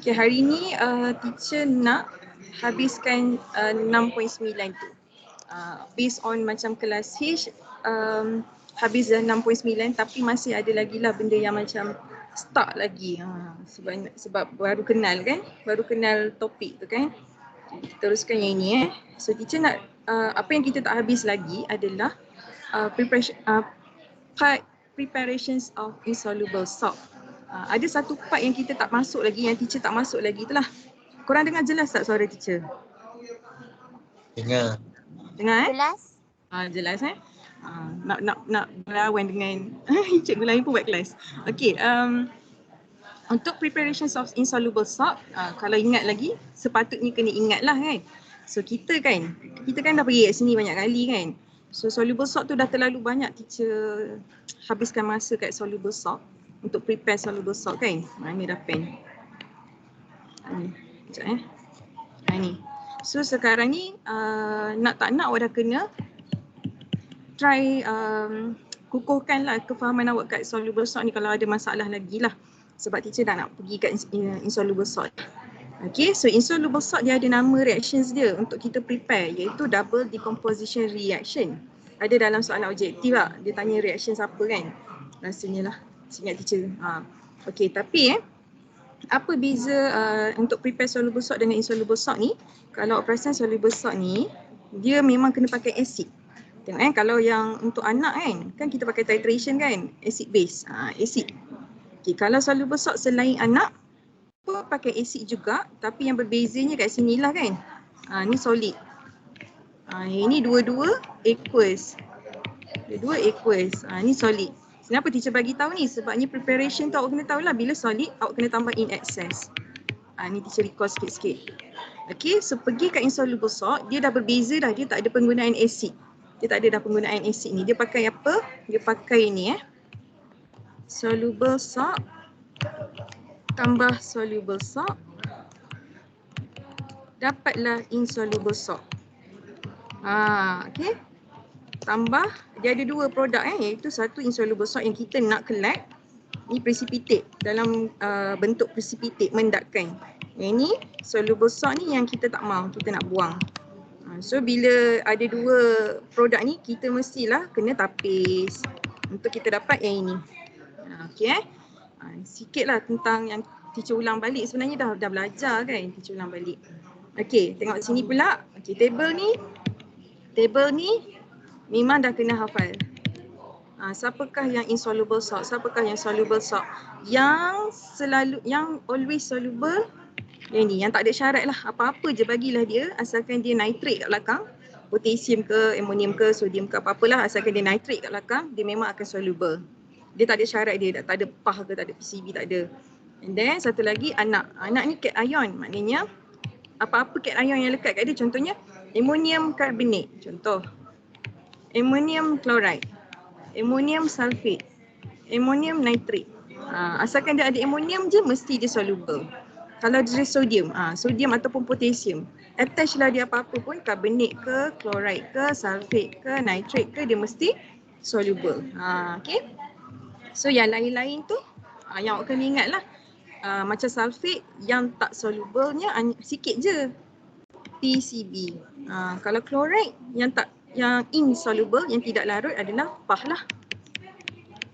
Okay, hari ni teacher nak habiskan 6.9 tu. Based on macam kelas H, habis dah 6.9 tapi masih ada lagi lah benda yang macam stuck lagi. Sebab baru kenal kan, baru kenal topik tu kan. Kita teruskan yang ini So teacher nak, apa yang kita tak habis lagi adalah part preparations of insoluble salt. Ada satu part yang kita tak masuk lagi, yang teacher tak masuk lagi itulah. Korang dengar jelas tak suara teacher? Dengar. Dengar Jelas? Jelas nak berlawan dengan cikgu lain pun buat kelas. Okay, untuk preparations of insoluble salt, kalau ingat lagi, sepatutnya kena ingat lah kan. So kita kan dah pergi kat sini banyak kali kan. So soluble salt tu dah terlalu banyak teacher habiskan masa kat soluble salt untuk prepare soluble salt kan. Ni dah pen. Sekejap ni. So sekarang ni nak tak nak awak dah kena try kukuhkan lah kefahaman awak kat soluble salt ni kalau ada masalah lagi lah. Sebab teacher dah nak pergi kat insoluble salt. Okay, so insoluble salt dia ada nama reactions dia untuk kita prepare, iaitu double decomposition reaction. Ada dalam soalan objektif lah, dia tanya reaction apa kan. Rasanya lah, ingat teacher. Okay, tapi apa beza untuk prepare soluble salt dengan insoluble salt ni? Kalau perasan soluble salt ni, dia memang kena pakai acid. Tengok kalau yang untuk anak kan kita pakai titration kan, acid base, acid. Okay, kalau soluble salt selain anak, pakai acid juga, tapi yang berbezanya kat sini lah kan. Ni solid. Ini dua-dua aqueous. Dua-dua aqueous. Ni solid. Kenapa teacher bagi tahu ni? Sebabnya preparation tu awak kena tahu lah, bila solid awak kena tambah in excess. Ni teacher recall sikit-sikit. Okay, so pergi kat insoluble salt, dia dah berbeza dah, dia tak ada penggunaan acid. Dia tak ada dah penggunaan acid ni. Dia pakai apa? Dia pakai ni soluble salt tambah soluble salt, dapatlah insoluble salt. Okay. Tambah, dia ada dua produk iaitu satu insoluble salt yang kita nak collect. Ni precipitate, dalam bentuk precipitate, mendapkan. Yang ni soluble salt ni yang kita tak mahu, kita nak buang. So bila ada dua produk ni, kita mestilah kena tapis untuk kita dapat yang ini. Okay sikitlah tentang yang teacher ulang balik, sebenarnya dah belajar kan, teacher ulang balik. Okay, tengok sini pula. Okay, table ni memang dah kena hafal. Siapakah yang insoluble salt, siapakah yang soluble salt? Yang always soluble, yang ni, yang tak ada syarat lah, apa-apa je bagilah dia, asalkan dia nitrate kat belakang, potasium ke, amonium ke, sodium ke, apa-apalah, asalkan dia nitrate kat belakang, dia memang akan soluble. Dia tak ada syarat dia, tak ada PAH ke, tak ada PCB, tak ada. And then satu lagi anak ni cation ion, maknanya apa-apa cation ion yang lekat kat dia, contohnya ammonium carbonate, contoh ammonium chloride, ammonium sulfate, ammonium nitrate. Asalkan dia ada ammonium je, mesti dia soluble. Kalau dia sodium, sodium ataupun potasium, attach lah dia apa-apa pun, carbonate ke, chloride ke, sulfate ke, nitrate ke, dia mesti soluble. Okay. So yang lain-lain tu yang awak kena ingat lah. Macam sulfate yang tak soluble-nya sikit je, PCB. Kalau chloride yang insoluble, yang tidak larut adalah PAH lah,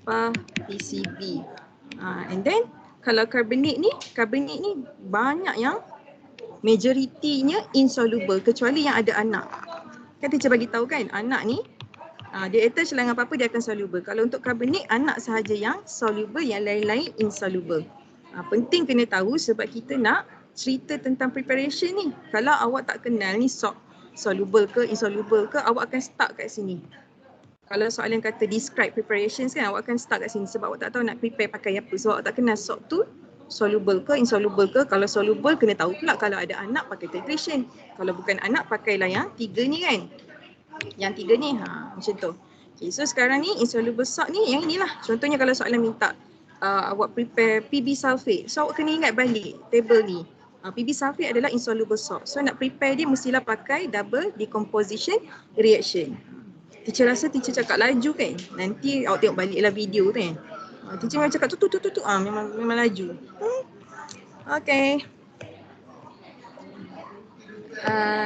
PAH PCB. And then kalau carbonate ni banyak yang majoritinya insoluble, kecuali yang ada anak. Kan teacher bagi tahu kan, anak ni dia attach lah dengan apa-apa dia akan soluble. Kalau untuk carbonate, anak sahaja yang soluble, yang lain-lain insoluble. Penting kena tahu sebab kita nak cerita tentang preparation ni. Kalau awak tak kenal ni salt soluble ke insoluble ke, awak akan stuck kat sini. Kalau soalan kata describe preparations kan, awak akan stuck kat sini sebab awak tak tahu nak prepare pakai apa. Sebab awak tak kenal salt tu soluble ke insoluble ke. Kalau soluble kena tahu pula kalau ada anak pakai titration. Kalau bukan anak pakailah yang tiga ni kan. Yang tiga ni macam tu. Okay, so sekarang ni insoluble salt ni yang inilah. Contohnya kalau soalan minta awak prepare PB sulfate. So awak kena ingat balik table ni. PB sulfate adalah insoluble salt. So nak prepare dia mestilah pakai double decomposition reaction. Teacher rasa teacher cakap laju kan. Nanti awak tengok baliklah video tu kan. Teacher memang cakap tu memang laju. Okay.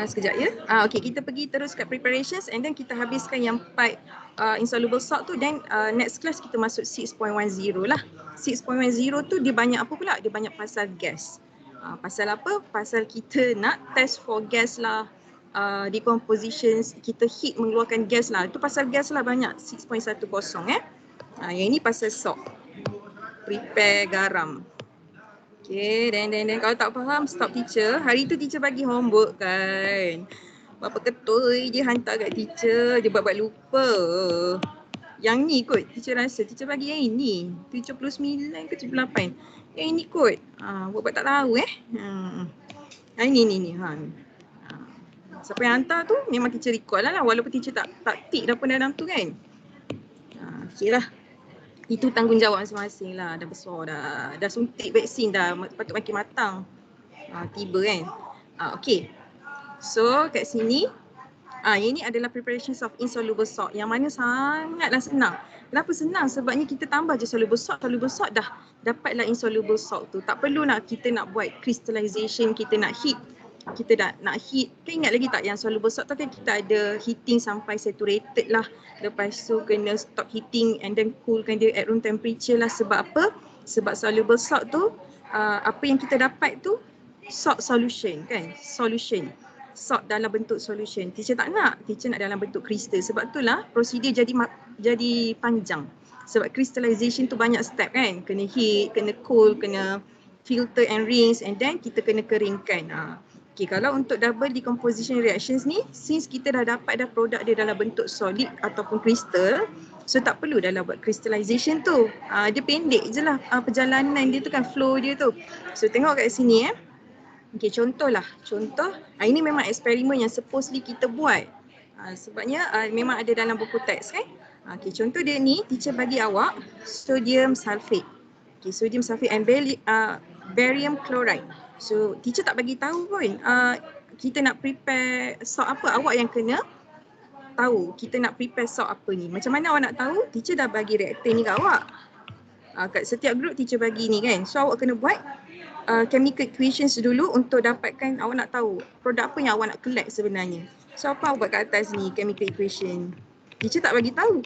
Sekejap ya. Okay, kita pergi terus kat preparations and then kita habiskan yang part insoluble salt tu, then next class kita masuk 6.10 lah. 6.10 tu dia banyak apa pula? Dia banyak pasal gas. Pasal apa? Pasal kita nak test for gas lah, decompositions, kita heat mengeluarkan gas lah. Itu pasal gas lah banyak, 6.10 yang ini pasal salt. Prepare garam. Okay, then kalau tak faham stop teacher. Hari tu teacher bagi homework kan. Berapa ketui je hantar kat teacher, dia buat lupa. Yang ni kot teacher rasa, teacher bagi yang ini 79 ke 78. Yang ini kot. Buat tak tahu Ini siapa yang hantar tu memang teacher recall lah walaupun teacher tak tick dah pun dalam tu kan. Okay lah. Itu tanggungjawab masing-masing lah, dah besar dah suntik vaksin dah, patut makin matang. Tiba kan. Okay. So kat sini, yang ini adalah preparations of insoluble salt yang mana sangatlah senang. Kenapa senang? Sebabnya kita tambah je soluble salt dah dapatlah insoluble salt tu. Tak perlu kita nak buat crystallization, kita nak heat. Kita nak heat, kan ingat lagi tak yang soluble salt tu kan kita ada heating sampai saturated lah. Lepas tu kena stop heating and then coolkan dia at room temperature lah. Sebab apa? Sebab soluble salt tu, apa yang kita dapat tu salt solution kan, solution. Salt dalam bentuk solution. Teacher tak nak, teacher nak dalam bentuk kristal. Sebab itulah prosedur jadi panjang. Sebab crystallization tu banyak step kan. Kena heat, kena cool, kena filter and rinse and then kita kena keringkan. Okay, kalau untuk double decomposition reactions ni, since kita dah dapat produk dia dalam bentuk solid ataupun kristal, so tak perlu dah buat crystallization tu. Dia pendek je lah perjalanan dia tu kan, flow dia tu. So tengok kat sini Okay, contoh, ini memang eksperimen yang supposedly kita buat. Sebabnya memang ada dalam buku teks kan. Okay, contoh dia ni, teacher bagi awak sodium sulfate. Okay, sodium sulfate and barium chloride. So teacher tak bagi tahu pun kita nak prepare salt apa, awak yang kena tahu kita nak prepare salt apa ni. Macam mana awak nak tahu? Teacher dah bagi reaktor ni kat awak. Kat setiap group teacher bagi ni kan. So awak kena buat chemical equations dulu untuk dapatkan awak nak tahu produk apa yang awak nak collect sebenarnya. So apa awak buat kat atas ni chemical equation. Teacher tak bagi tahu.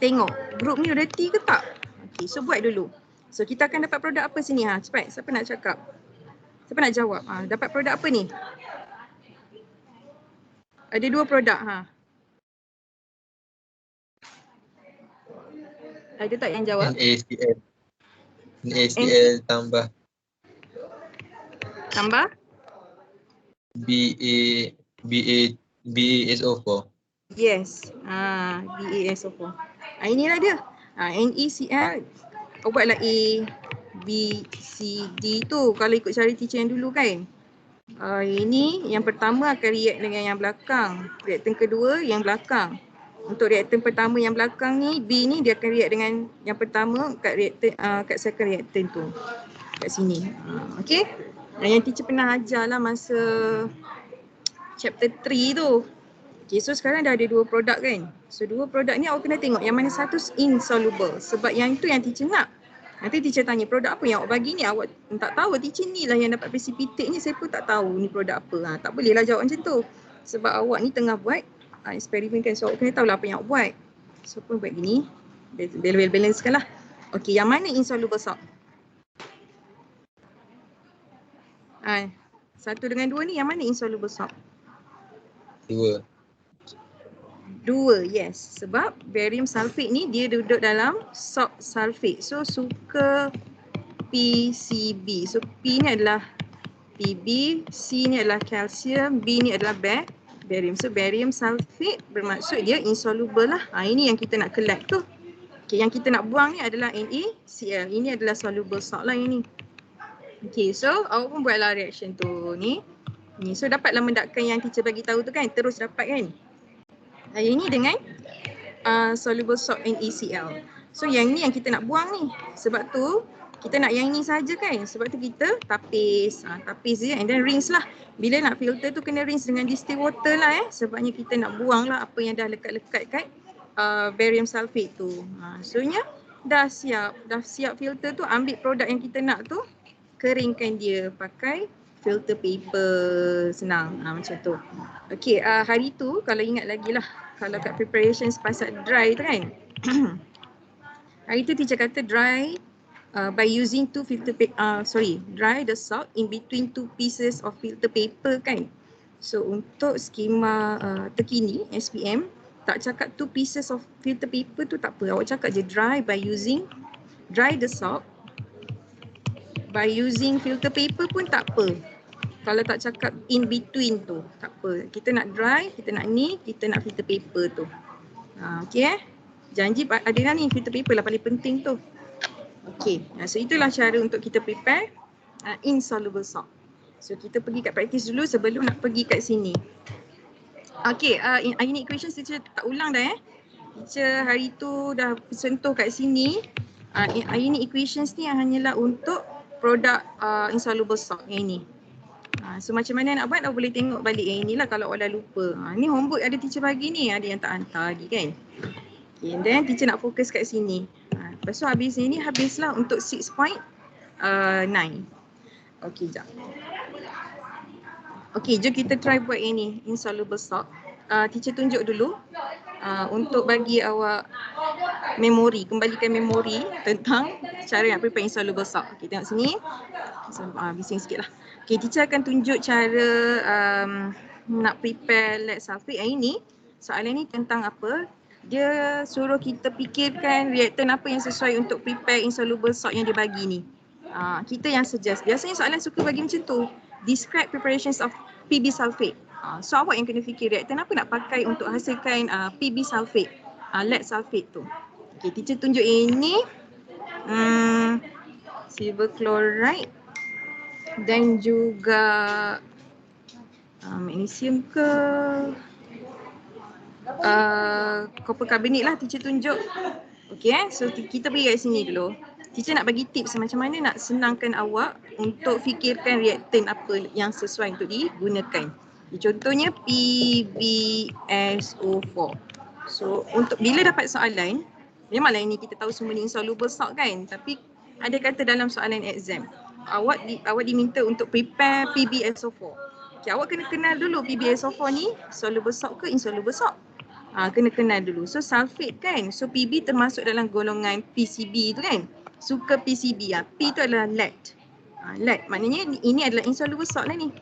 Tengok group ni reti ke tak? Okay, so buat dulu. So kita akan dapat produk apa sini cepat. Siapa nak cakap? Siapa nak jawab? Dapat produk apa ni? Ada 2 produk Ada tak yang jawab? NaCl tambah BaSO4. Yes. BaSO4. Inilah dia. NaCl. Kau buatlah A, B, C, D tu kalau ikut cara teacher yang dulu kan. Ini yang pertama akan react dengan yang belakang. Reaktan kedua yang belakang. Untuk reaktan pertama yang belakang ni, B ni dia akan react dengan yang pertama kat reaktan, kat second reaktan tu. Kat sini. Okay. Yang teacher pernah ajar lah masa chapter 3 tu. Okay, so sekarang dah ada 2 produk kan. So 2 produk ni awak kena tengok yang mana satu insoluble. Sebab yang itu yang teacher nak. Nanti teacher tanya produk apa yang awak bagi ni, awak tak tahu teacher ni lah yang dapat precipitate ni, saya pun tak tahu ni produk apa. Tak boleh lah jawab macam tu. Sebab awak ni tengah buat eksperimen kan, so awak kena tahu lah apa yang awak buat. So pun buat gini, balance-kan lah. Okay, yang mana insoluble salt? 1 dengan 2 ni yang mana insoluble salt? 2, yes. Sebab barium sulfate ni dia duduk dalam salt sulfate. So suka PCB. So P ni adalah Pb, C ni adalah calcium, B ni adalah barium. So barium sulfate bermaksud dia insoluble lah. Ini yang kita nak collect tu. Okay, yang kita nak buang ni adalah NaCl. Ini adalah soluble salt lah yang ni. Okay, so awak pun buatlah reaction tu ni. So dapatlah mendapatkan yang teacher bagi tahu tu kan. Terus dapat kan. Yang ni dengan soluble salt NaCl. So yang ni yang kita nak buang ni. Sebab tu kita nak yang ni saja kan. Sebab tu kita tapis je and then rinse lah. Bila nak filter tu kena rinse dengan distilled water lah Sebabnya kita nak buang lah apa yang dah lekat-lekat kat barium sulfate tu. Soalnya dah siap filter tu, ambil produk yang kita nak tu, keringkan dia pakai filter paper. Senang macam tu. Okay, hari tu kalau ingat lagi lah, kalau kat preparation pasal dry tu kan. Hari tu teacher kata dry by using two filter dry the salt in between two pieces of filter paper kan. So untuk skema terkini SPM tak cakap two pieces of filter paper tu tak apa. Awak cakap je dry the salt by using filter paper pun tak apa. Kalau tak cakap in between tu tak apa. Kita nak dry, kita nak ni, kita nak filter paper tu. Okay Janji Adina ni filter paper lah paling penting tu. Okay, so itulah cara untuk kita prepare insoluble salt. So kita pergi kat practice dulu sebelum nak pergi kat sini. Okay, ionic equations teacher tak ulang dah Teacher hari tu dah sentuh kat sini. Ionic equations ni hanyalah untuk produk insoluble salt yang ni. So macam mana nak buat, awak boleh tengok balik yang inilah kalau awak dah lupa. Ni homework ada teacher bagi ni, ada yang tak hantar lagi kan. Okay, and then teacher nak fokus kat sini. Lepas tu habis ni habislah untuk 6.9. Okay, jap. Okay, jom kita try buat yang ni, insoluble salt. Teacher tunjuk dulu untuk bagi awak memori, kembalikan memori tentang cara nak prepare insoluble salt. Okay, tengok sini. Bising sikit lah. Okay, teacher akan tunjuk cara nak prepare lead sulfate. Yang ini, soalan ni tentang apa? Dia suruh kita fikirkan reaktan apa yang sesuai untuk prepare insoluble salt yang dia bagi ni. Kita yang suggest. Biasanya soalan suka bagi macam tu. Describe preparations of PB sulfate. So awak yang kena fikir reaktan apa nak pakai untuk hasilkan PB sulfate, lead sulfate tu. Okay, teacher tunjuk ini. Silver chloride dan juga magnesium ke copper carbonate lah teacher tunjuk. Okay, so kita pergi kat sini dulu. Teacher nak bagi tips macam mana nak senangkan awak untuk fikirkan reaktan apa yang sesuai untuk digunakan. Contohnya PbSO4. So untuk bila dapat soalan, memanglah ini kita tahu semua ni insoluble salt kan, tapi ada kata dalam soalan exam awak diminta untuk prepare PbSO4. Okay, awak kena kenal dulu PbSO4 ni soluble salt ke insoluble salt. Kena kenal dulu. So sulfate kan, so Pb termasuk dalam golongan PCB tu kan. Suka PCB. P tu adalah lead. Lead maknanya ini adalah insoluble salt lah ni.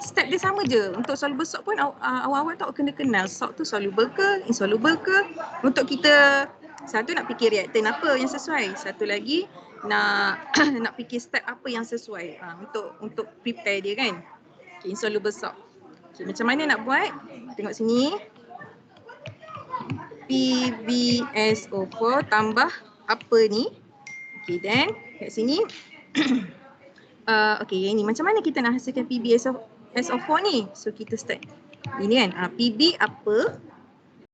Step dia sama je. Untuk soluble salt pun awal-awal tak kena kenal salt tu soluble ke, insoluble ke. Untuk kita satu nak fikir reaktan apa yang sesuai. Satu lagi nak fikir step apa yang sesuai untuk prepare dia kan. Okay, insoluble salt. Okay, macam mana nak buat? Tengok sini. PbSO4 tambah apa ni? Okay, then kat sini. Okay, yang ni macam mana kita nak hasilkan PbSO4 ni? So kita start. Ini kan, Pb apa?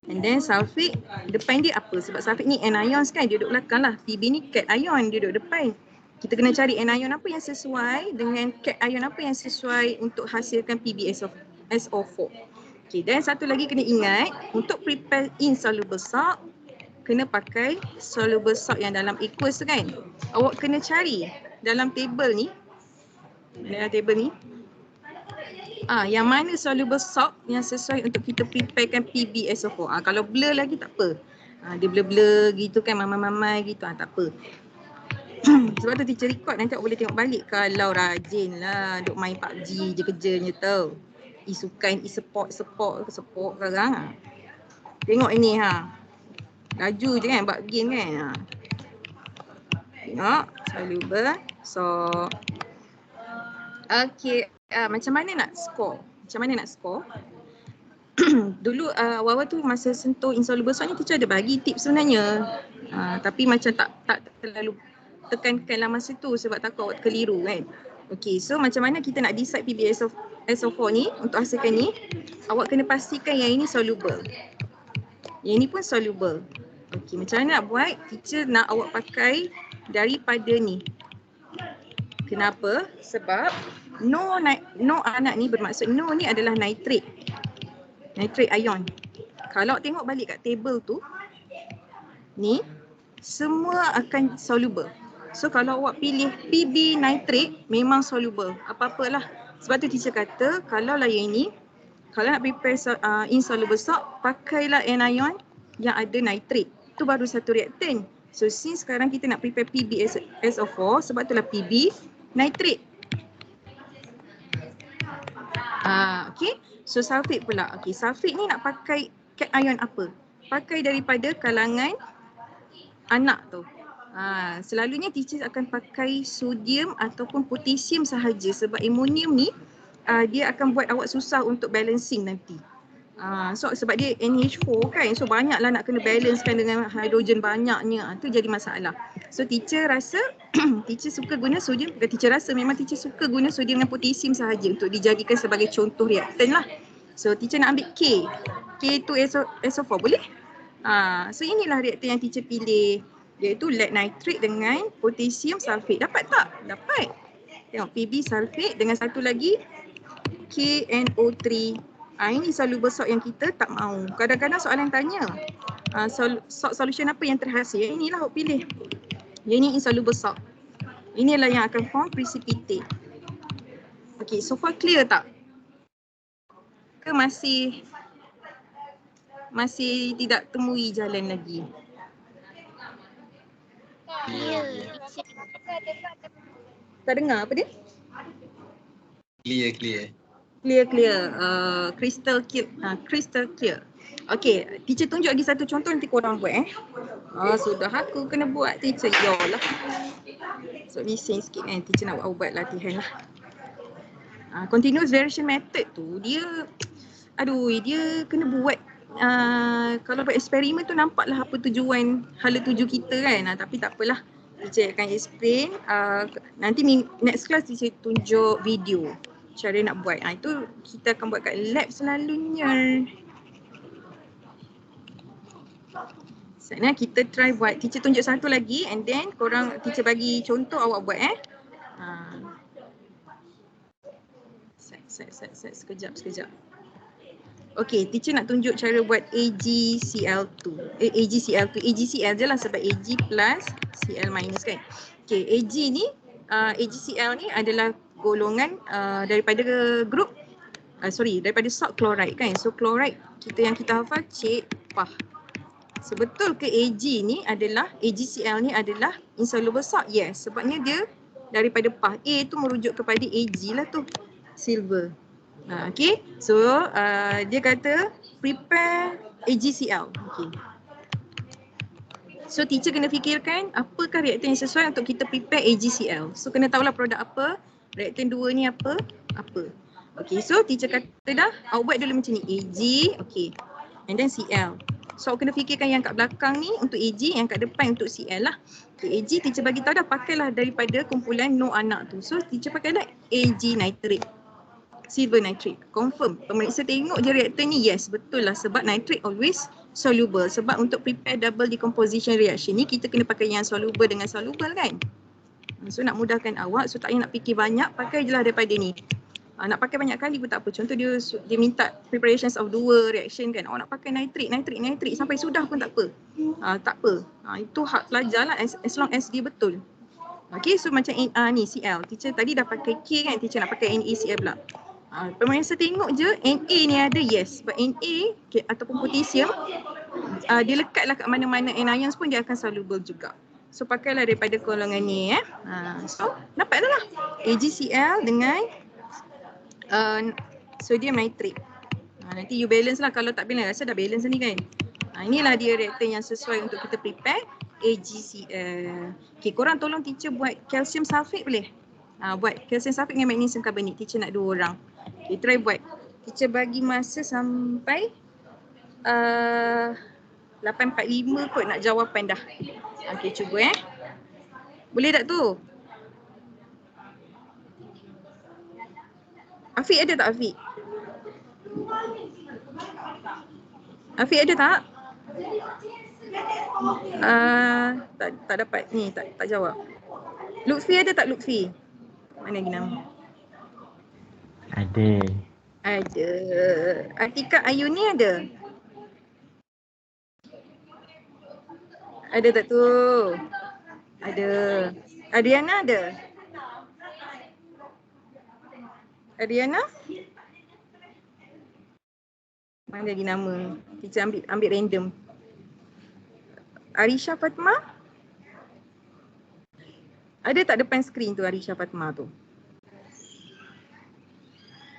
And then sulfate depan dia apa? Sebab sulfate ni anions kan, dia duduk belakang lah. Pb ni cation ion, dia duduk depan. Kita kena cari anion apa yang sesuai dengan cation ion apa yang sesuai untuk hasilkan PbSO4. Okay, dan satu lagi kena ingat, untuk prepare insoluble salt, kena pakai soluble salt yang dalam aqueous tu kan. Awak kena cari dalam table ni, yang mana soluble salt yang sesuai untuk kita preparekan PbSO4. Kalau blur lagi tak apa. Dia blur-blur gitu kan, mamai-mamai gitu, tak apa. Sebab tu teacher record, nanti awak boleh tengok balik kalau rajin lah duk main PUBG je kerjanya tau. Isukan, support sekarang. Tengok ini laju je kan buat game kan. Tengok soluble salt. Okay, macam mana nak score? Dulu awal-awal tu masa sentuh insoluble salt ni teacher ada bagi tips sebenarnya. Tapi macam tak terlalu tekankan lah masa tu sebab takut awak keliru kan. Okay, so macam mana kita nak decide PbSO4 ni untuk hasilkan ni? Awak kena pastikan yang ini soluble. Yang ini pun soluble. Okay, macam mana nak buat? Teacher nak awak pakai daripada ni. Kenapa? Sebab no anak ni bermaksud no ni adalah nitrate ion. Kalau tengok balik kat table tu, ni semua akan soluble. So kalau awak pilih PB nitrate memang soluble. Apa-apalah. Sebab tu teacher kata kalau lah yang ini, kalau nak prepare insoluble salt, pakailah anion yang ada nitrate. Itu baru satu reaktan. So since sekarang kita nak prepare PbSO4, sebab itulah PB nitrate. Okay. So sulfate pula. Okay, sulfate ni nak pakai cation apa? Pakai daripada kalangan anak tu. Selalunya teacher akan pakai sodium ataupun potasium sahaja sebab amonium ni dia akan buat awak susah untuk balancing nanti. So sebab dia NH4 kan, so banyaklah nak kena balancekan dengan hidrogen banyaknya, tu jadi masalah. So teacher rasa teacher suka guna sodium, bukan teacher rasa, memang teacher suka guna sodium dan potasium sahaja untuk dijadikan sebagai contoh reaktan lah. So teacher nak ambil K2SO4 boleh? So inilah reaktan yang teacher pilih, iaitu lead nitrate dengan potasium sulfate. Dapat tak? Dapat. Tengok PB sulfate dengan satu lagi KNO3. Ini soluble salt yang kita tak mahu. Kadang-kadang soalan tanya, salt solution apa yang terhasil? Inilah awak pilih. Yang ini insoluble salt. Inilah yang akan form precipitate. Okay, so far clear tak? Ke masih tidak temui jalan lagi? Tak dengar apa dia? Clear. Clear. Crystal clear. Okay, teacher tunjuk lagi satu contoh, nanti korang buat sudah aku kena buat teacher. Yalah. So bising sikit kan, teacher nak buat latihan lah. Continuous variation method tu dia kena buat kalau buat eksperimen tu nampaklah apa tujuan, hala tuju kita kan. Tapi tak apalah, teacher akan explain. Nanti next class teacher tunjuk video cara nak buat. Itu kita akan buat kat lab selalunya. Sekarang kita try buat. Teacher tunjuk satu lagi and then korang, teacher bagi contoh, awak buat Sekejap. Okay, teacher nak tunjuk cara buat AgCl2. AgCl je lah sebab Ag plus Cl minus kan. Okay, AgCl ni adalah golongan daripada grup daripada salt chloride kan. So chloride yang kita hafal CPAH. Sebetul ke AgCl ni adalah insoluble salt? Yes, sebabnya dia daripada PAH. A tu merujuk kepada Ag lah tu, silver. Okay, so dia kata prepare AgCl. Okay. So teacher kena fikirkan apakah reaktan yang sesuai untuk kita prepare AgCl. So kena tahulah produk apa, reaktan 2 ni apa. Okay, so teacher kata dah, awak buat dulu macam ni, Ag, okay, and then Cl. So awak kena fikirkan yang kat belakang ni untuk Ag, yang kat depan untuk Cl lah. Okay, Ag teacher bagi tahu dah, pakailah daripada kumpulan no anak tu. So teacher pakailah Ag nitrate, silver nitrate. Confirm, pemeriksa tengok je reaktan ni, yes betul lah sebab nitrate always soluble. Sebab untuk prepare double decomposition reaction ni kita kena pakai yang soluble dengan soluble kan. So nak mudahkan awak, so tak payah nak fikir banyak, pakai je lah daripada ni. Nak pakai banyak kali pun tak apa. Contoh dia minta preparations of 2 reaction kan. Awak nak pakai nitrate sampai sudah pun tak apa. Tak apa. Itu hak pelajar lah as long as dia betul. Okay, so macam ni Cl. Teacher tadi dah pakai K kan, teacher nak pakai NaCl pula. Pemirsa tengok je Na ni ada, yes. Sebab Na ataupun potasium dia lekatlah kat mana-mana anions pun dia akan soluble juga. So pakailah daripada golongan ni So dapat lah AgCl dengan sodium nitrate. Nanti you balance lah, kalau tak balance rasa dah balance ni kan. Inilah dia reaktan yang sesuai untuk kita prepare AgCl. Okay, korang tolong teacher buat calcium sulfate boleh? Buat calcium sulfate dengan magnesium carbonate. Teacher nak 2 orang. Okay, try buat. Teacher bagi masa sampai 8.45 kot nak jawapan dah. Okay, cuba Boleh tak tu? Afiq ada tak Afiq? Afiq ada tak? Tak dapat ni, tak jawab. Lutfi ada tak Lutfi? Mana lagi nama? Ada. Atika Ayuni ada? Ada tak tu? Ada. Adriana ada? Adriana? Mana lagi nama? Teacher ambil random. Arisha Fatma? Ada tak depan skrin tu Arisha Fatma tu?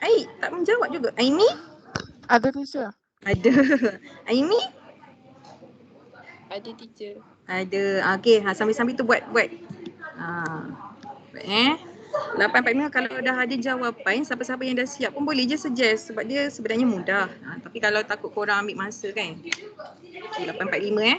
Ai, tak menjawab juga. Aini? Ada teacher. Ada. Aini? Ada teacher. Ada. Okey, sambil-sambil tu buat. Buat 845 kalau dah ada jawapan, siapa-siapa yang dah siap pun boleh je suggest sebab dia sebenarnya mudah. Tapi kalau takut korang ambil masa kan. Okey, 845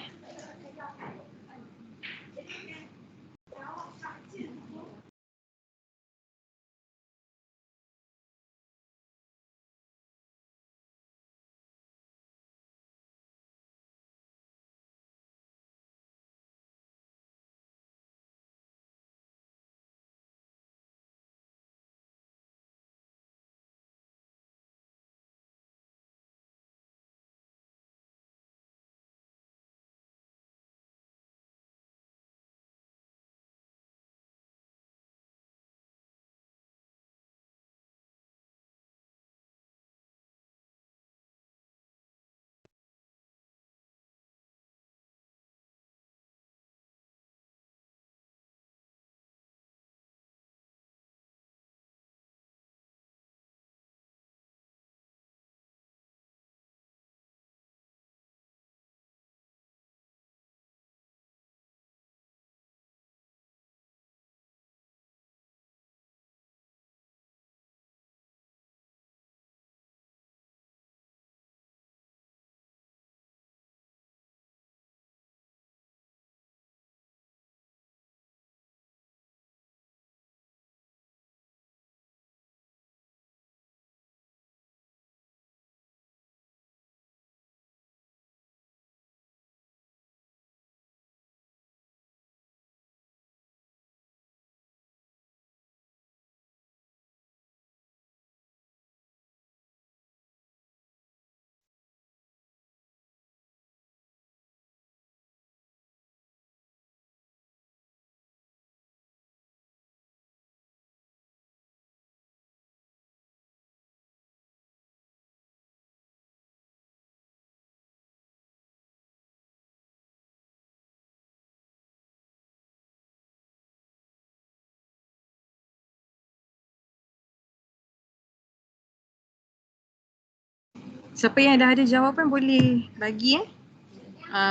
Siapa yang dah ada jawapan boleh bagi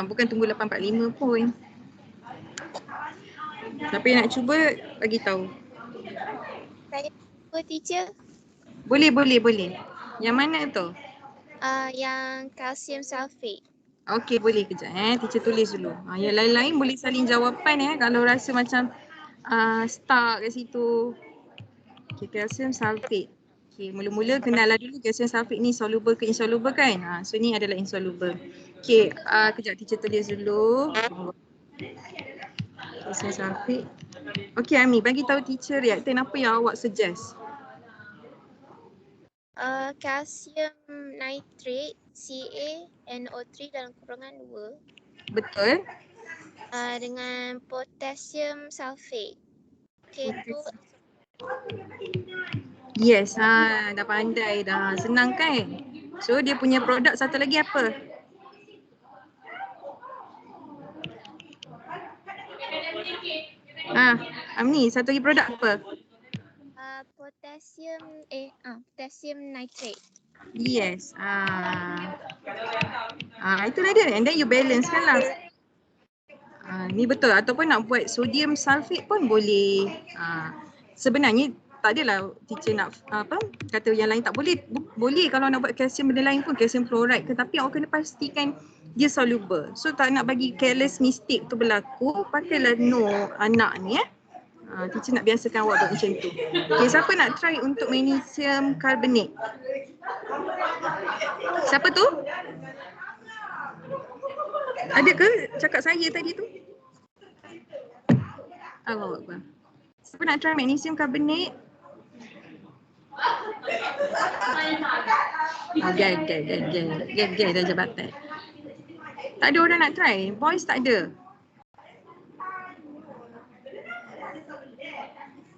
bukan tunggu 845 pun. Siapa yang nak cuba bagi tahu. Saya cuba teacher. Boleh. Yang mana tu? Yang kalsium sulfate. Okey, boleh kejap teacher tulis dulu. Yang lain-lain boleh salin jawapan kalau rasa macam stuck kat situ. Okey, kalsium sulfate. Okey, mula-mula kenallah dulu kalsium sulfate ni soluble ke insoluble kan? So ni adalah insoluble. Okey, kejap teacher tulis dulu. Kalsium sulfate. Okey Ami, bagi tahu teacher reaktan apa yang awak suggest? Kalsium nitrate CaNO3 dalam kurungan 2. Betul? Dengan potasium sulfate. K2. Yes, dah pandai dah. Senang kan? So dia punya produk satu lagi apa? Amni, satu lagi produk apa? Potasium nitrate. Yes. Itulah dia. And then you balance kan lah. Ni betul. Ataupun nak buat sodium sulfate pun boleh. Sebenarnya tak adalah teacher nak kata yang lain tak boleh. Boleh kalau nak buat kalsium benda lain pun, kalsium chloride ke, tapi awak kena pastikan dia soluble. So tak nak bagi careless mistake tu berlaku, pakailah anak ni teacher nak biasakan awak buat macam tu. Okay, siapa nak try untuk magnesium carbonate? Siapa tu? Ada ke cakap saya tadi tu? Allah. Siapa nak try magnesium carbonate? Gel dah jabatan. Tak ada orang nak try? Boys tak ada?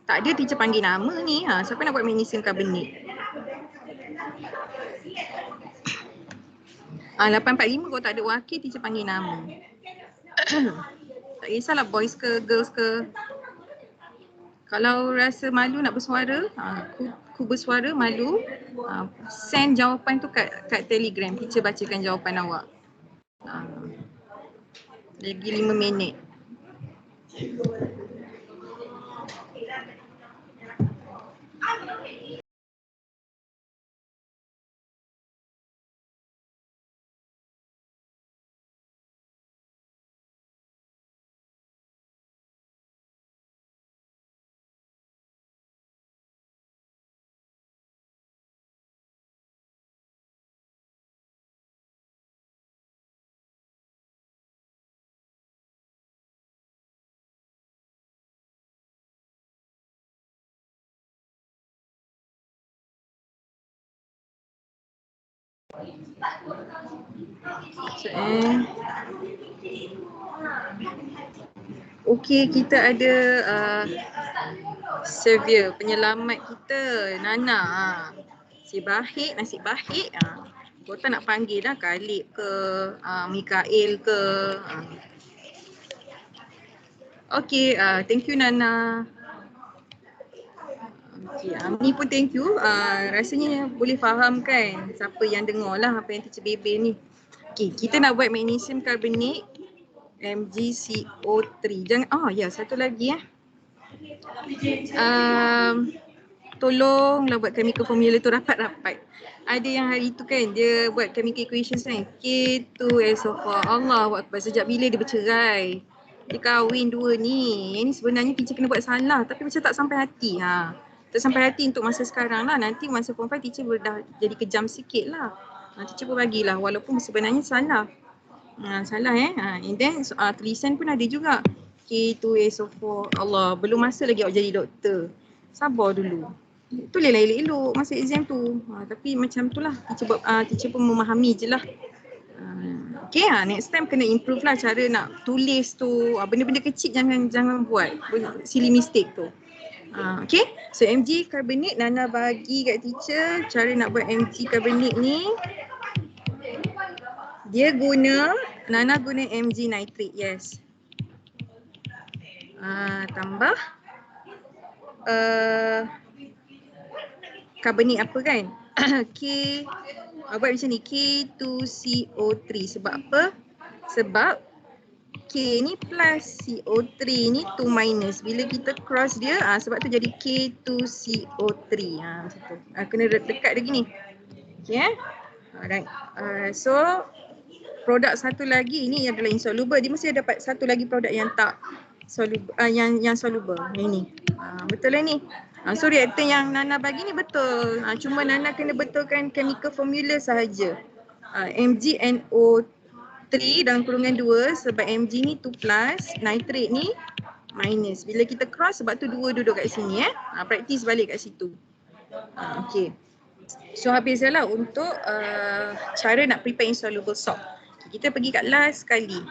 Tak ada teacher panggil nama ni. Siapa nak buat magnesium carbonate? 845 kalau tak ada wakil teacher panggil nama. Tak kisahlah boys ke girls ke. Kalau rasa malu nak bersuara, ku bersuara malu, send jawapan tu kat Telegram. Teacher bacakan jawapan awak. Lagi 5 minit. Okey, kita ada Xavier, penyelamat kita, Nana. Si Bahik, Nasib Bahik. Kau tak nak panggil dah Khalid ke, Mikael ke. Okey, thank you Nana. Okay, Ami pun thank you. Rasanya boleh faham kan siapa yang dengar lah apa yang teacher Bebe ni. Okay, kita nak buat magnesium carbonate MgCO3. Jangan, satu lagi tolonglah buat chemical formula tu rapat-rapat. Ada yang hari tu kan dia buat chemical equations kan, K2SO4. Allahu Akbar, sejak bila dia bercerai? Dia kahwin dua ni. Yang ni sebenarnya teacher kena buat salah tapi macam tak sampai hati. Tak sampai hati untuk masa sekarang lah. Nanti masa form 5 teacher dah jadi kejam sikit lah. Teacher pun bagilah walaupun sebenarnya salah. Salah and then tulisan pun ada juga. K2SO4. Allah, belum masa lagi awak jadi doktor. Sabar dulu. Tulislah elok-elok masa exam tu. Tapi macam tu lah. Teacher pun memahami je lah. Okay, next time kena improve lah cara nak tulis tu. Benda-benda kecil jangan buat. Silly mistake tu. Okay, so Mg carbonate Nana bagi kat teacher cara nak buat Mg carbonate ni. Nana guna Mg nitrate, yes. Tambah carbonate apa kan? Buat macam ni, K2CO3. Sebab apa? Sebab K ni plus CO3 ni 2 minus. Bila kita cross dia, sebab tu jadi K2CO3. Macam tu. Kena dekat lagi ni. Okay, alright. So produk satu lagi ni adalah insoluble. Dia mesti dapat satu lagi produk yang tak soluble, yang soluble. Ni. Betul lah ni. So reaktor yang Nana bagi ni betul. Cuma Nana kena betulkan chemical formula sahaja. MgNO3 dalam kurungan 2 sebab Mg ni 2 plus, nitrate ni minus. Bila kita cross sebab tu 2 duduk kat sini Practice balik kat situ. Okay. So habis lah untuk cara nak prepare insoluble salt. Kita pergi kat last sekali.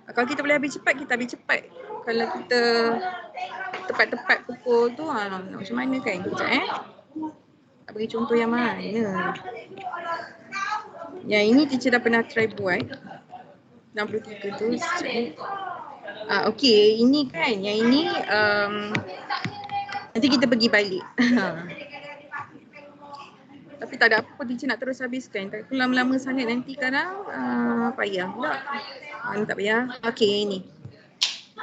Kalau kita boleh habis cepat, kita habis cepat. Kalau kita tepat-tepat pukul tu macam mana kan? Sekejap tak bagi contoh yang mana. Yang ini teacher dah pernah try buat 63 tu. Okay, ini kan, yang ini nanti kita pergi balik. Tapi tak ada apa, teacher nak terus habiskan. Tak lama-lama sangat nanti kadang payah pula. Tak payah. Okay, ini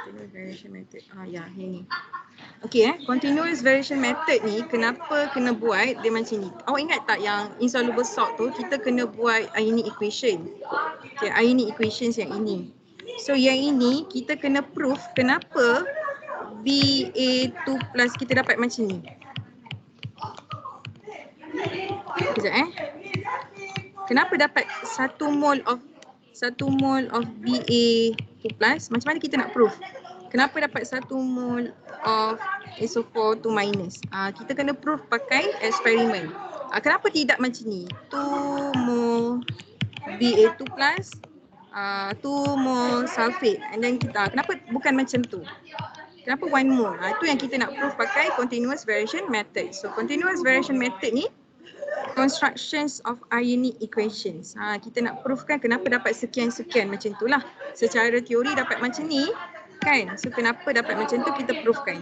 continuous variation method. Yang ni. Okay, continuous variation method ni kenapa kena buat dia macam ni. Awak ingat tak yang insoluble salt tu kita kena buat ini equation. Okay, ini equations yang ini. So yang ini kita kena prove kenapa Ba2 plus kita dapat macam ni. Sekejap Kenapa dapat 1 mol of Ba2 plus? Macam mana kita nak prove? Kenapa dapat 1 mol of SO4 2 minus? Kita kena prove pakai eksperimen. Kenapa tidak macam ni? 2 mol Ba2 plus 2 mol sulfate. And then kita, kenapa bukan macam tu? Kenapa 1 mol? Itu yang kita nak prove pakai continuous variation method. So continuous variation method ni constructions of ionic equations. Kita nak provekan kenapa dapat sekian-sekian macam tu lah. Secara teori dapat macam ni kan. So kenapa dapat macam tu kita provekan.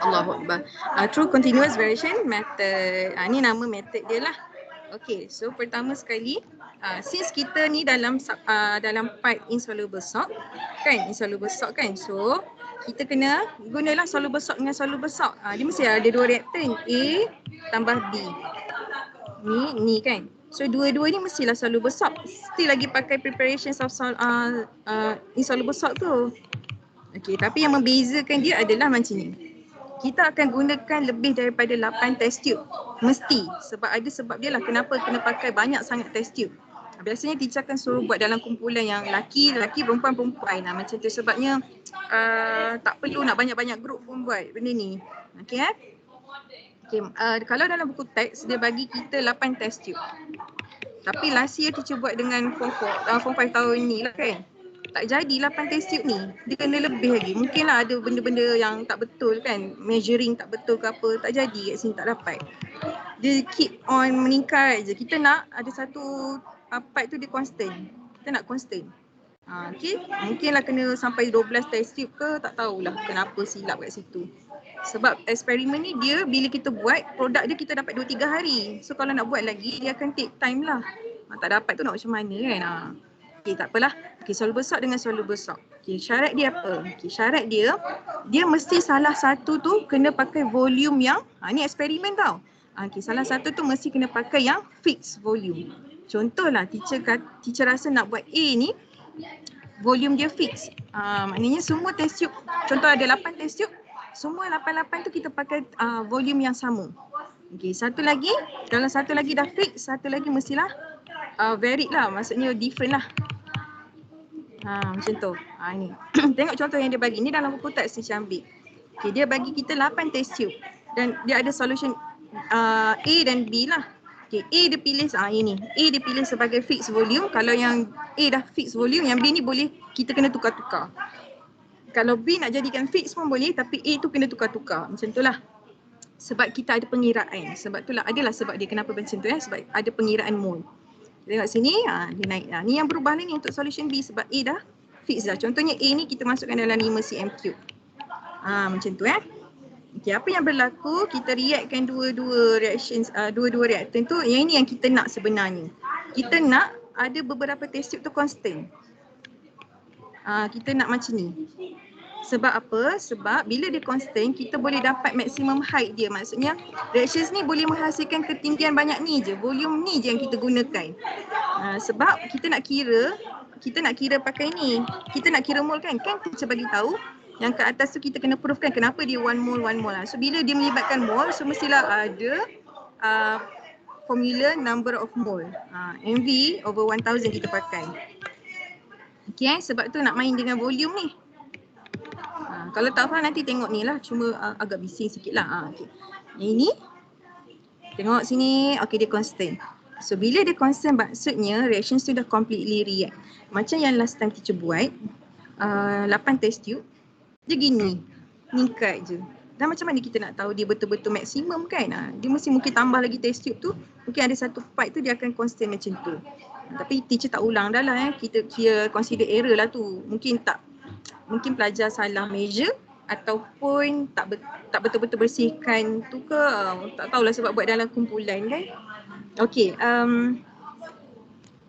Allahu Akbar. Through continuous variation method. Ni nama method dia lah. Okay, so pertama sekali since kita ni dalam part insoluble salt kan, insoluble salt kan. So kita kena gunalah soluble salt dengan soluble salt. Dia mesti ada dua reaktan A tambah B. Ni kan. So dua-dua ni mestilah soluble salt. Still lagi pakai preparations of insoluble salt tu. Okay, tapi yang membezakan dia adalah macam ni. Kita akan gunakan lebih daripada 8 test tube. Mesti. Sebab ada sebab dia lah kenapa kena pakai banyak sangat test tube. Biasanya teacher akan suruh buat dalam kumpulan yang laki, perempuan. Macam tu sebabnya tak perlu nak banyak-banyak grup pun buat benda ni. Okay. Kalau dalam buku teks dia bagi kita 8 test tube. Tapi last year teacher buat dengan form 5 tahun ni lah kan. Tak jadi 8 test tube ni. Dia kena lebih lagi. Mungkinlah ada benda-benda yang tak betul kan. Measuring tak betul ke apa. Tak jadi kat sini, tak dapat. Dia keep on meningkat je. Kita nak ada satu part tu dia constant. Kita nak constant. Okay. Mungkinlah kena sampai 12 test tube ke. Tak tahulah kenapa silap kat situ. Sebab eksperimen ni dia bila kita buat produk dia kita dapat 2-3 hari. So kalau nak buat lagi dia akan take time lah. Tak dapat tu nak macam mana kan. Okay, tak apalah. Okay, soluble salt dengan soluble salt. Okay, syarat dia apa? Okay, syarat dia mesti salah satu tu kena pakai volume yang, ni eksperimen tau. Okay, salah satu tu mesti kena pakai yang fixed volume. Contohlah, teacher rasa nak buat A ni, volume dia fix. Maknanya semua test tube, contoh ada 8 test tube, semua 8 tu kita pakai volume yang sama. Okay, dalam satu lagi dah fix, satu lagi mestilah varied lah, maksudnya different lah. Macam tu. Ni. Tengok contoh yang dia bagi. Ni dalam buku teks teacher ambil. Okay, dia bagi kita 8 test tube. Dan dia ada solution A dan B lah. Okay, A dia pilih ini. A dia pilih sebagai fixed volume. Kalau yang A dah fixed volume, yang B ni boleh kita kena tukar-tukar. Kalau B nak jadikan fix pun boleh, tapi A tu kena tukar-tukar. Macam tu lah. Sebab kita ada pengiraan. Sebab tu lah, adalah sebab dia kenapa macam tu sebab ada pengiraan mol. Tengok sini, dia naik. Ni yang berubah ni untuk solution B sebab A dah fix dah. Contohnya A ni kita masukkan dalam 5 cm3. Macam tu Okay, apa yang berlaku? Kita reactkan dua-dua reaktan tu. Yang ini yang kita nak sebenarnya. Kita nak ada beberapa test tube tu constant. Kita nak macam ni. Sebab apa? Sebab bila dia constant, kita boleh dapat maximum height dia. Maksudnya reactions ni boleh menghasilkan ketinggian banyak ni je. Volume ni je yang kita gunakan. Sebab kita nak kira pakai ni. Kita nak kira mol kan? Kan kita bagi tahu yang kat atas tu kita kena provekan kenapa dia 1 mol. So bila dia melibatkan mol, so mestilah ada formula number of mol. MV over 1000 kita pakai. Okay, sebab tu nak main dengan volume ni. Kalau tak faham nanti tengok ni lah, cuma agak bising sikit lah. Okay. Yang ini, tengok sini, okay dia constant. So bila dia constant maksudnya reactions tu dah completely react. Macam yang last time teacher buat, 8 test tube, dia gini, ningkat je. Dan macam mana kita nak tahu dia betul-betul maksimum kan? Dia mesti mungkin tambah lagi test tube tu, mungkin ada satu part tu dia akan constant macam tu. Tapi teacher tak ulang dah lah kita kira consider error lah tu. Mungkin pelajar salah measure ataupun tak betul-betul bersihkan tu ke, tak tahulah sebab buat dalam kumpulan kan. Okay,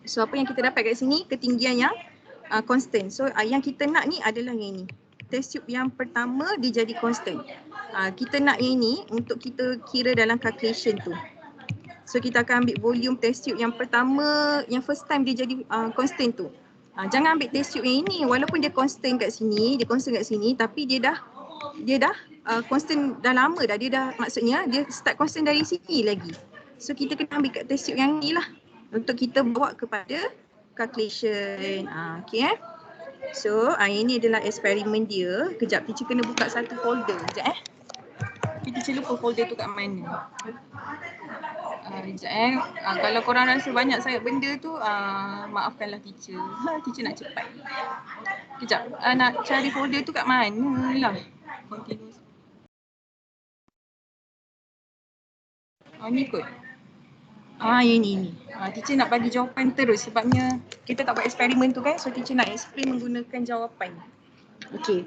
so apa yang kita dapat kat sini, ketinggian yang constant. So yang kita nak ni adalah yang ni. Test tube yang pertama dia jadi constant. Kita nak yang ni untuk kita kira dalam calculation tu. So kita akan ambil volume test tube yang pertama, yang first time dia jadi constant tu. Jangan ambil test tube yang ini walaupun dia constant kat sini, tapi dia dah constant dah lama dah. Dia dah maksudnya dia start constant dari sini lagi. So kita kena ambil kat test tube yang ni lah untuk kita bawa kepada calculation. Okay So ini adalah eksperimen dia. Kejap teacher kena buka satu folder. Sekejap Teacher lupa folder tu kat mana. Sekejap kalau korang rasa banyak sangat benda tu, maafkanlah teacher. Teacher nak cepat. Kejap, nak cari folder tu kat mana lah. Continuous. Ni kot. Yang ni. Teacher nak bagi jawapan terus sebabnya kita tak buat eksperimen tu kan. So teacher nak explain menggunakan jawapan. Okay.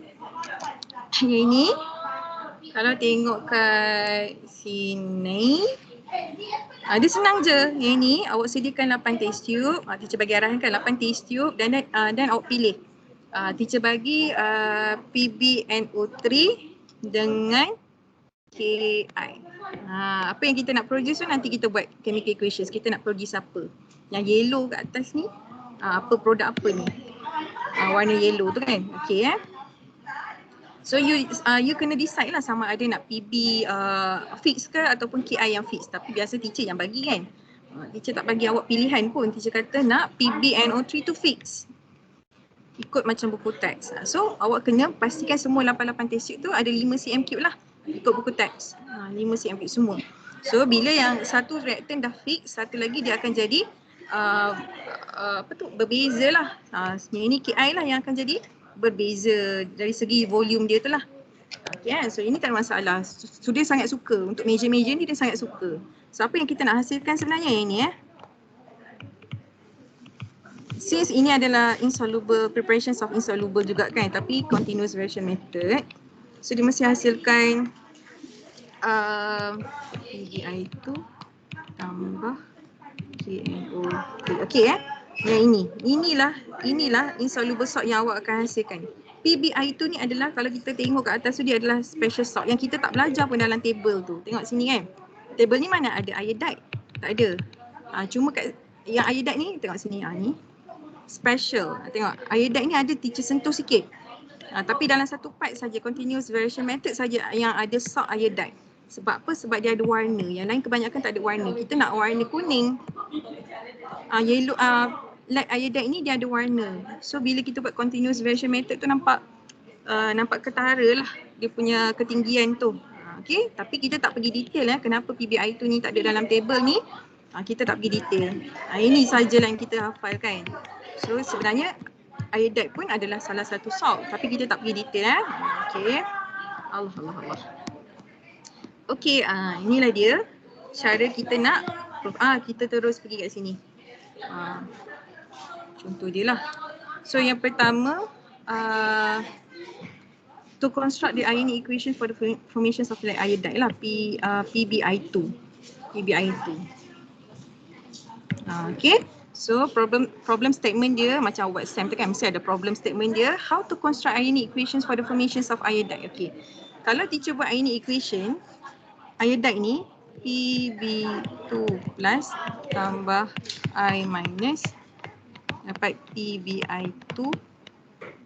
Yang ni. Kalau tengok kat sini. Dia senang je. Yang ni awak sediakan 8 test tube. Teacher bagi arahan kan 8 test tube dan awak pilih. Teacher bagi PbNO3 dengan KI. Apa yang kita nak produce tu nanti kita buat chemical equations. Kita nak produce apa? Yang yellow kat atas ni, apa produk apa ni? Warna yellow tu kan. Okay So you kena decide lah sama ada nak PB fix ke ataupun KI yang fix. Tapi biasa teacher yang bagi kan. Teacher tak bagi awak pilihan pun. Teacher kata nak PbNO3 tu fix. Ikut macam buku teks. So awak kena pastikan semua 88 test tube tu ada 5 cm cube lah. Ikut buku teks. 5 cm cube semua. So bila yang satu reaktan dah fix, satu lagi dia akan jadi berbeza lah. Yang ini KI lah yang akan jadi berbeza dari segi volume dia tu lah. Okay, so ini tak ada masalah. So dia sangat suka. Untuk meja-meja ni dia sangat suka. So apa yang kita nak hasilkan sebenarnya yang ni Since ini adalah insoluble, preparations of insoluble juga kan, tapi continuous version method. So dia mesti hasilkan PbI2 tambah KNO3. Okay Yang inilah insoluble salt yang awak akan hasilkan. PbI2 ni adalah kalau kita tengok kat atas tu dia adalah special salt yang kita tak belajar pun dalam table tu. Tengok sini kan. Table ni mana ada iodide? Tak ada. Cuma kat yang iodide ni tengok sini ni. Special. Tengok iodide ni ada teacher sentuh sikit. Tapi dalam satu part saja continuous variation method saja yang ada salt iodide. Sebab apa? Sebab dia ada warna. Yang lain kebanyakan tak ada warna. Kita nak warna kuning. Yellow light iodide ni dia ada warna. So bila kita buat continuous variation method tu nampak ketara lah dia punya ketinggian tu. Okay, tapi kita tak pergi detail kenapa PbI2 ni tak ada dalam table ni. Kita tak pergi detail. Ini sajalah yang kita hafalkan. So sebenarnya iodide pun adalah salah satu salt tapi kita tak pergi detail Okay. Allah. Okay, inilah dia cara kita nak kita terus pergi kat sini. Contoh dia lah. So yang pertama to construct the ionic equation for the formations of the iodide lah, PbI2. Okay. So problem statement dia macam buat SEM tu kan, mesti ada problem statement dia. How to construct ionic equations for the formations of iodide. Okay. Kalau teacher buat ionic equation iodide ni Pb2 plus tambah I minus dapat PbI2.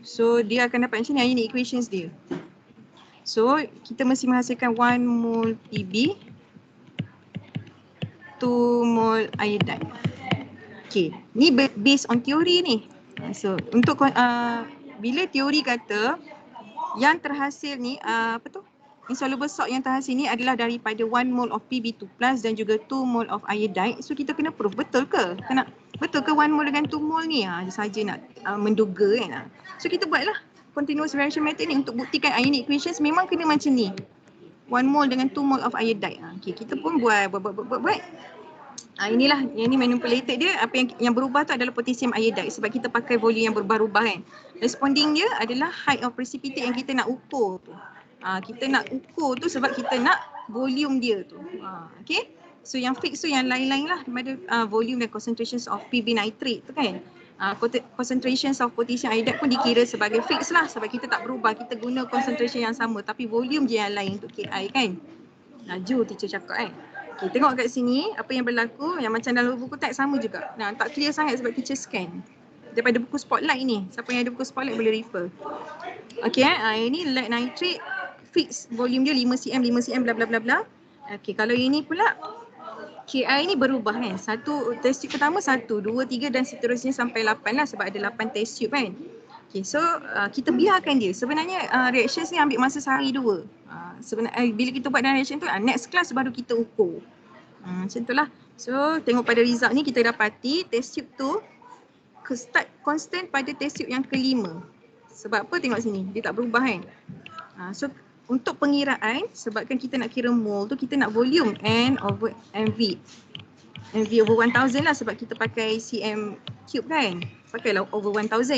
So dia akan dapat macam ni ionic equations dia. So kita mesti menghasilkan 1 mol Pb 2 mol iodide. Okay, ni based on teori ni. So untuk bila teori kata yang terhasil ni insoluble salt yang terhasil ni adalah daripada 1 mol of Pb2 plus dan juga 2 mol of iodide. So kita kena proof betul ke? Betul ke 1 mol dengan 2 mol ni? Saja nak menduga kan. So kita buatlah continuous variation method ni untuk buktikan ionic equations memang kena macam ni. 1 mol dengan 2 mol of iodide. Okay, kita pun buat. Inilah yang ni manipulated dia. Apa yang berubah tu adalah potassium iodide sebab kita pakai volume yang berubah-ubah kan. Responding dia adalah height of precipitate yang kita nak ukur tu. Kita nak ukur tu sebab kita nak volume dia tu. Okay. So yang fix tu yang lain-lain lah daripada volume dan concentrations of Pb nitrate tu kan. Concentrations of potassium iodide pun dikira sebagai fix lah sebab kita tak berubah. Kita guna concentration yang sama tapi volume je yang lain untuk Ki kan. Laju teacher cakap kan. Okay, tengok kat sini apa yang berlaku yang macam dalam buku teks sama juga. Tak clear sangat sebab teacher scan. Daripada buku spotlight ni. Siapa yang ada buku spotlight boleh refer. Okay, ini lead nitrate fix volume dia 5 cm bla bla bla bla. Okay, kalau ini pula Ki ni berubah kan. Test tube pertama 1, 2, 3 dan seterusnya sampai 8 lah sebab ada 8 test tube kan. Okay, so kita biarkan dia. Sebenarnya reactions ni ambil masa sehari 2. Sebenarnya bila kita buat dalam reaction tu next class baru kita ukur. Macam tu lah. So tengok pada result ni kita dapati test tube tu start constant pada test tube yang kelima. Sebab apa, tengok sini, dia tak berubah kan. So untuk pengiraan, sebabkan kita nak kira mole tu, kita nak volume N over MV. MV over 1000 lah sebab kita pakai cm cube kan. Pakailah over 1000.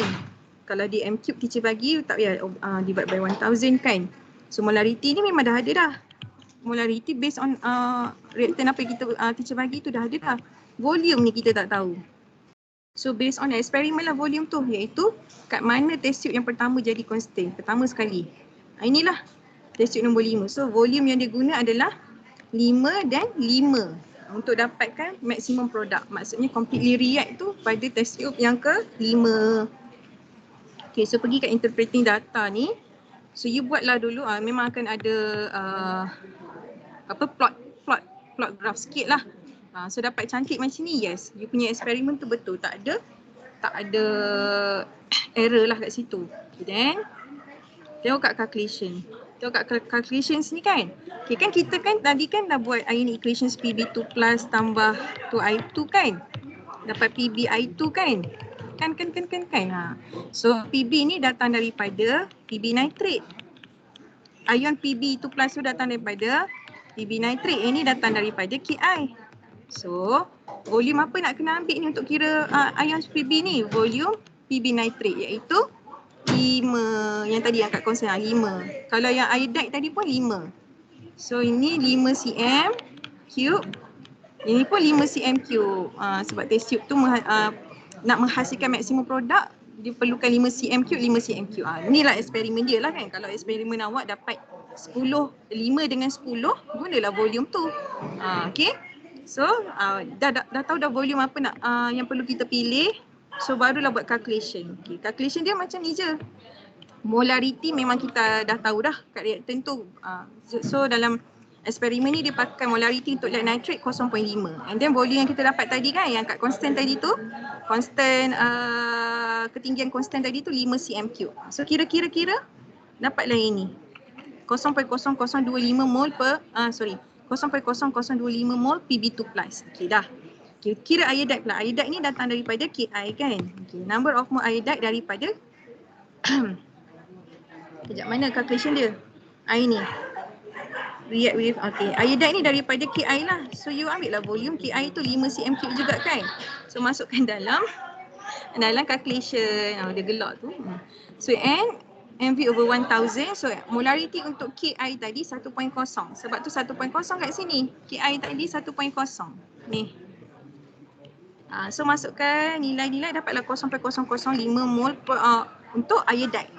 Kalau di m cube teacher bagi, tak payah divide by 1000 kan. So molarity ni memang dah ada dah. Molarity based on reactant apa yang kita teacher bagi tu dah ada dah. Volume ni kita tak tahu. So based on eksperimen lah volume tu, iaitu kat mana test tube yang pertama jadi constant, pertama sekali. Inilah test tube nombor 5. So volume yang dia guna adalah 5 dan 5 untuk dapatkan maksimum produk. Maksudnya completely react tu pada test tube yang ke-5. Okay, so pergi kat interpreting data ni. So you buatlah dulu, memang akan ada plot graph sikit lah. So dapat cantik macam ni, yes, you punya eksperimen tu betul, tak ada error lah kat situ. Okay, then tengok kat calculation. Tengok kat calculations ni kan. Okay, kan kita kan tadi kan dah buat ion equations PB2 plus tambah 2I2 kan. Dapat PBI2 kan. Kan. So PB ni datang daripada PB nitrate. Ion PB2 plus tu datang daripada PB nitrate. Ini datang daripada KI. So, volume apa nak kena ambil ni untuk kira ion PB ni? Volume PB nitrate iaitu 5. Yang tadi angkat konstan 5. Kalau yang iodide tadi pun 5. So, ini 5 cm cube. Ini pun 5 cm cube. Sebab test tube tu nak menghasilkan maksimum produk, dia perlukan 5 cm cube, 5 cm cube. Inilah eksperimen dia lah kan. Kalau eksperimen awak dapat 5 dengan 10, gunalah volume tu. Okay. So dah tahu dah volume apa nak yang perlu kita pilih. So barulah buat calculation. Okay, calculation dia macam ni je. Molarity memang kita dah tahu dah kat reactant tu. So dalam eksperimen ni dia pakai molarity untuk lead nitrate 0.5. And then volume yang kita dapat tadi kan, yang kat constant tadi tu, constant ketinggian constant tadi tu 5 cm cube. So kira dapatlah ini 0.0025 mol per 0.0025 mol PB2 plus. Okey dah. Okay, kira iodide pula. Iodide ni datang daripada Ki kan. Okay, number of mole iodide daripada kejap mana calculation dia? Ni. React with, okay. Iodide ni daripada Ki lah. So you ambil lah volume Ki tu 5 cm cube juga kan. So masukkan dalam calculation. Dia gelak tu. So MV over 1000. So molarity untuk Ki tadi 1.0. Sebab tu 1.0 kat sini. Ki tadi 1.0. Ni. So masukkan nilai-nilai dapatlah 0.005 mol per, untuk iodide.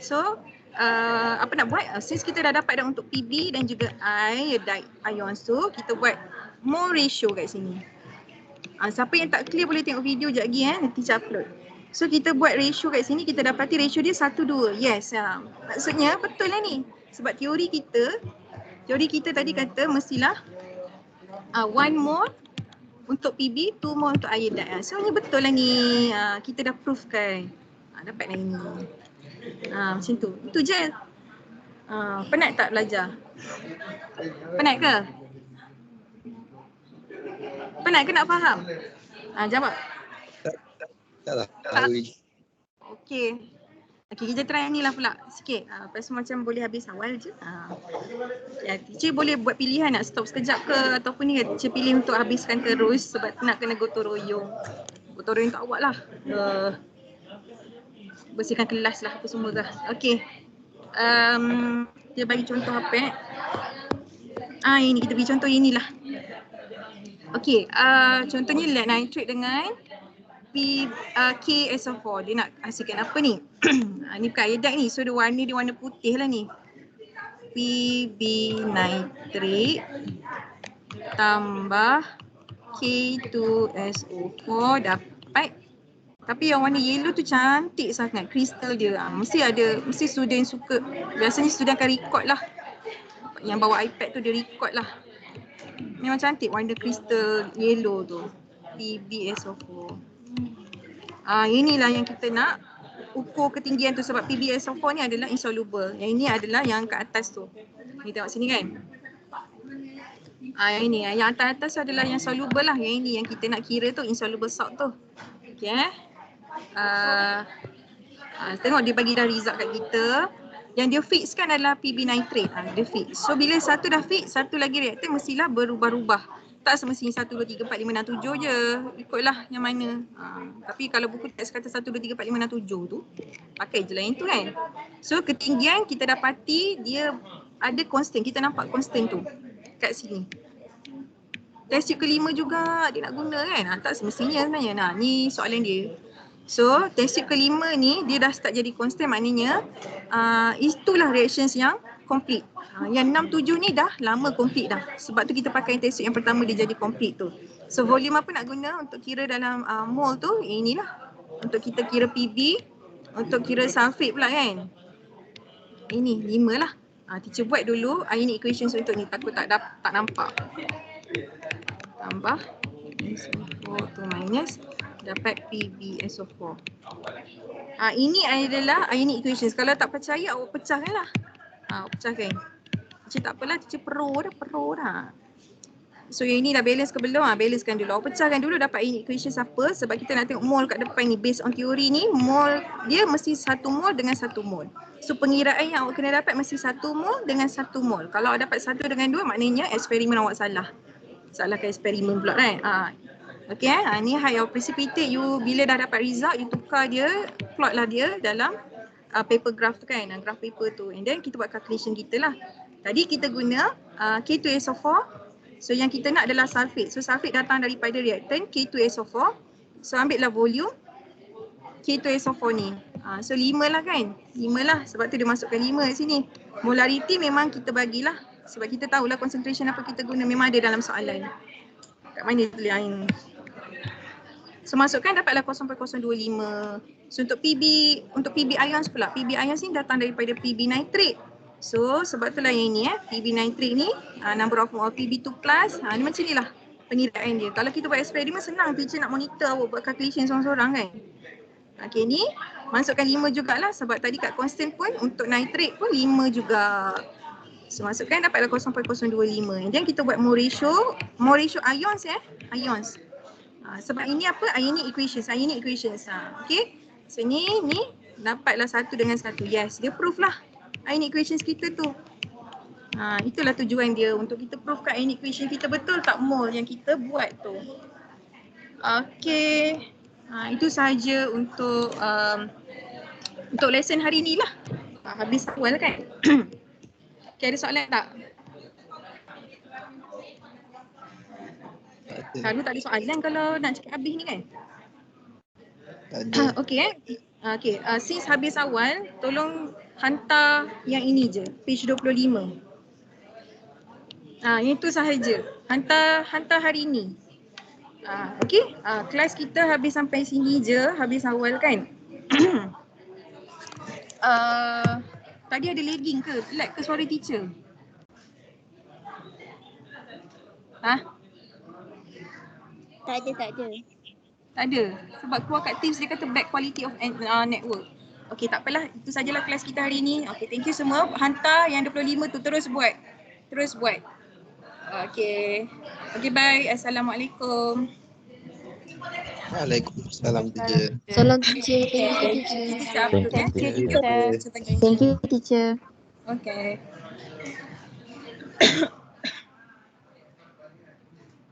So apa nak buat? Since kita dah dapat dah untuk PB dan juga iodide ions tu, kita buat mole ratio kat sini. Siapa yang tak clear boleh tengok video sekejap lagi nanti saya upload. So kita buat ratio kat sini, kita dapati ratio dia 1:2. Yes, maksudnya betul lah ni. Sebab teori kita tadi kata mestilah 1 mol untuk PB, 2 mol untuk iodide. So ni betul lah ni. Kita dah proof kan. Dapat lah ini. Macam tu. Itu je. Penat tak belajar? Penat ke? Penat ke nak faham? Jawab. Taklah. Okey, kita try ni lah pula sikit. Lepas tu macam boleh habis awal je. Teacher boleh buat pilihan nak stop sekejap ke ataupun ni teacher pilih untuk habiskan terus sebab nak kena gotong royong. Gotong royong untuk awak lah. Bersihkan kelas lah apa semua dah. Okey. Dia bagi contoh apa ini kita bagi contoh inilah. Okey, contohnya lead nitrate dengan KSO4. Dia nak hasilkan apa ni? Ni bukan iodide ni. So dia warna putih lah ni. PB nitrate tambah K2SO4 dapat. Tapi yang warna yellow tu cantik sangat. Kristal dia. Mesti student suka. Biasanya student akan record lah. Yang bawa iPad tu dia record lah. Memang cantik warna kristal yellow tu. PbSO4. Inilah yang kita nak ukur ketinggian tu sebab PbSO4 ni adalah insoluble. Yang ini adalah yang kat atas tu. Ni tengok sini kan. Ini yang atas-atas adalah yang soluble lah. Yang ini yang kita nak kira tu insoluble salt tu. Okay. Tengok dia bagi dah result kat kita. Yang dia fix kan adalah PB nitrate. Dia fix. So bila satu dah fix, satu lagi reaktor mestilah berubah-ubah. Tak semestinya 1, 2, 3, 4, 5, 6, 7 je. Ikutlah yang mana. Tapi kalau buku teks kata 1, 2, 3, 4, 5, 6, 7 tu, pakai je lah yang tu kan. So ketinggian kita dapati dia ada constant. Kita nampak constant tu kat sini. Test tube kelima juga dia nak guna kan. Tak semestinya sebenarnya. Ni soalan dia. So test tube kelima ni dia dah start jadi constant, maknanya itulah reactions yang complete. Yang 6, 7 ni dah lama complete dah. Sebab tu kita pakai test tube yang pertama dia jadi complete tu. So volume apa nak guna untuk kira dalam mol tu? Inilah. Untuk kita kira PB, untuk kira sulfate pula kan. Ini 5 lah. Teacher buat dulu ionic equations untuk ni, takut tak nampak. Tambah SO4 tu minus, dapat PbSO4. Ini adalah ionic equations. Kalau tak percaya awak pecahkan lah. Pecahkan. Teacher tak apalah, teacher pro dah. So yang ini dah balance ke belum? Balancekan dulu. Awak pecahkan dulu dapat ionic equations apa. Sebab kita nak tengok mol kat depan ni. Based on teori ni, mol dia mesti 1 mol dengan 1 mol. So pengiraan yang awak kena dapat mesti 1 mol dengan 1 mol. Kalau awak dapat 1 dengan 2 maknanya eksperimen awak salah. Salahkan eksperimen pula kan. Okay, ni high of precipitate. You bila dah dapat result, you tukar dia, plot lah dia dalam paper graph tu kan, graph paper tu. And then kita buat calculation kita lah. Tadi kita guna K2SO4. So yang kita nak adalah sulfate. So sulfate datang daripada reactant K2SO4. So ambil lah volume K2SO4 ni. So 5 lah kan. 5 lah sebab tu dia masukkan 5 kat sini. Molarity memang kita bagilah. Sebab kita tahulah concentration apa kita guna, memang ada dalam soalan. Kat mana tulis yang ni. So masukkan dapatlah 0.025. So untuk PB ions pula. PB ions ni datang daripada PB nitrate. So sebab itulah yang ni PB nitrate ni number of mole PB2+. Ni macam ni lah peniraan dia. Kalau kita buat eksperimen senang, teacher nak monitor awak buat calculation seorang-seorang kan. Okay, ni masukkan 5 jugalah sebab tadi kat constant pun untuk nitrate pun 5 juga. So masukkan dapatlah 0.025. And then kita buat mole ratio ions ions. Sebab ini apa? Ionic equations. Okay. So ni dapatlah 1 dengan 1. Yes, dia proof lah ionic equations kita tu. Itulah tujuan dia untuk kita proof kat ionic equation kita betul tak mole yang kita buat tu. Okay. Itu sahaja untuk lesson hari ni lah. Habis awal kan? Okay, ada soalan tak? Selalu tak ada soalan kalau nak cakap habis ni kan? Okay. Since habis awal, tolong hantar yang ini je, page 25. Yang itu sahaja. Hantar hari ni. Okay. Kelas kita habis sampai sini je, habis awal kan? Tadi ada lagging ke? Lag ke suara teacher? Tak ada. Tak ada. Sebab keluar kat Teams dia kata bad quality of network. Okay, tak apalah. Itu sajalah kelas kita hari ni. Okay, thank you semua. Hantar yang 25 tu terus buat. Okay. Okay, bye. Assalamualaikum. Waalaikumsalam teacher. Salam teacher. Thank you, teacher. Thank you teacher. Okay.